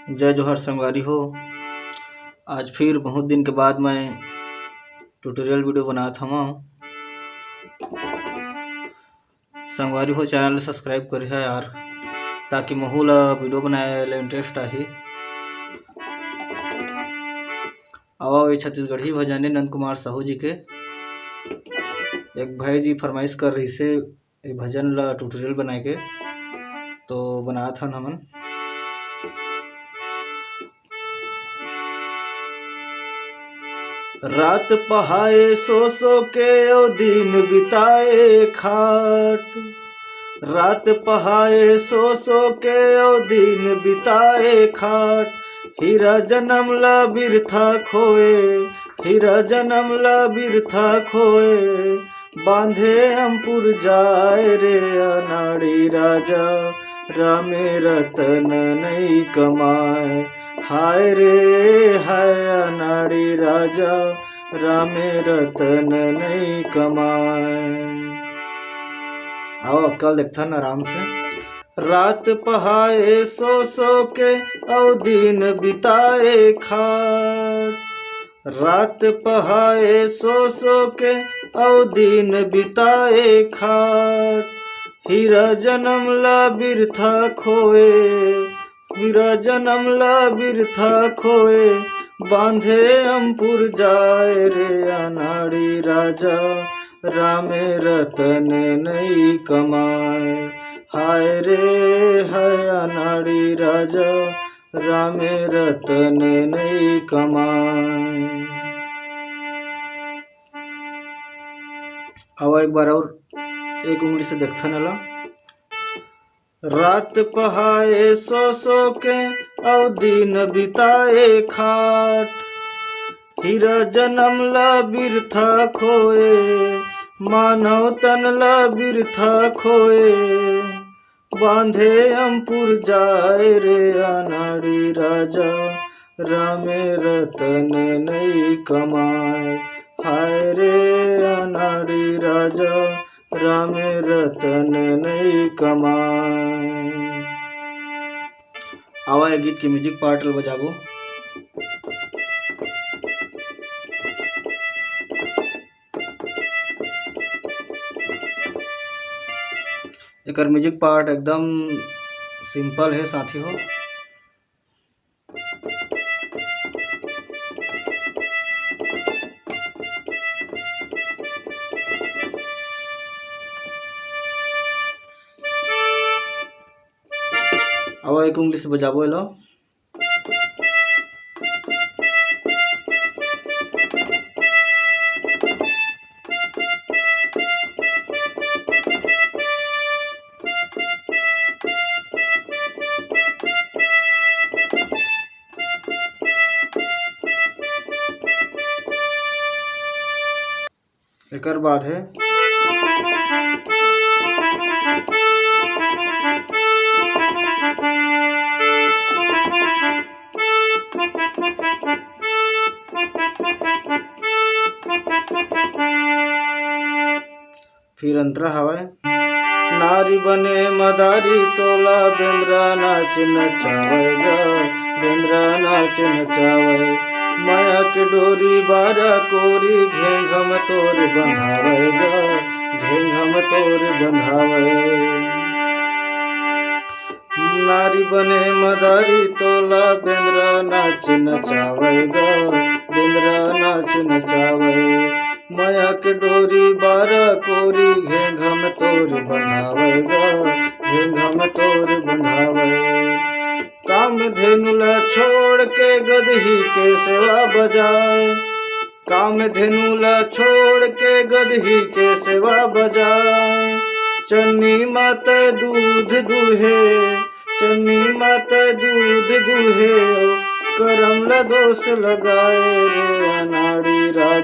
जय जोहर संगवारी हो। आज फिर बहुत दिन के बाद मैं ट्यूटोरियल वीडियो बनात हवा। संगवारी हो चैनल ला सब्सक्राइब करी है यार, ताकि महू ला वीडियो बनाए ला इंटरेस्ट आही। और ये छत्तीसगढ़ी भजन नंद कुमार साहू जी के एक भाई जी फरमाइश कर रही से ये भजन ला ट्यूटोरियल बनाए के, तो बनात हन हमन। रात पहाए सो के ओ दिन बिताए खाट, रात पहाए सो के ओ दिन बिताए खाट। हीरा जन्म ला बिरथा खोए, हीरा जन्म ला बिरथा खोए। बांधे अंपुर जाए रे अनाड़ी राजा, रामे रतन नहीं कमाए। हाय रे हाय अनाड़ी राजा, रामे रतन नहीं कमाए। आओ अक्कल देखथन आराम से। रात पहाए सो के औ दिन बिताए खाट, रात पहाए सो के औ दिन बिताए खाट। हीरा जन्म ला बिरथा खोए, हीरा जन्म ला बिरथा खोए। बांधे अंपुर जाए रे अनाड़ी राजा, रामे रतन नहीं कमाए। हाय रे हाय अनाड़ी राजा, रामे रतन नहीं कमाए। अब एक बार और एक उंगली से देखता नला। रात पहाए सो के औ दिन बिताए खाट। हीरा जन्म ला बिरथा खोए, मानव तन ला बिरथा खोए। बांधे अंपुर जाए रे अनाड़ी राजा, रामे रतन नहीं कमाए। हाय रे अनाड़ी राजा, रामे रतन नहीं कमाए। आवा ये गीत के म्यूजिक पार्ट ल बजाबो। एकर म्यूजिक पार्ट एकदम सिंपल है साथी हो। अब एक उंगली से बजाबो लो। एकर बाद है फिर अंतरा हवाए। नारी बने मदारी तोला, बेंद्रा नाच नचावेगा, बेंद्रा नाच नचावे। माया के डोरी बारा कोरी, घेंघम तोर बंधावेगा, घेंघम तोर बंधावे। नारी बने मदारी तोला, बेंद्रा नाच नचावेगा, बेंद्रा नाच नचावे। माया के डोरी बारा कोरी, घेंघम तोर बंधावेगा, घेंघम तोर बंधावे। काम धेनु ला छोड़ के गदही के सेवा बजाए, काम धेनु ला छोड़ के गदही के सेवा बजाए। चन्नी मात दूध दुहे, चन्नी मात दूध दुहे। करम ला दोष लगाए रे अनाड़ी राजा,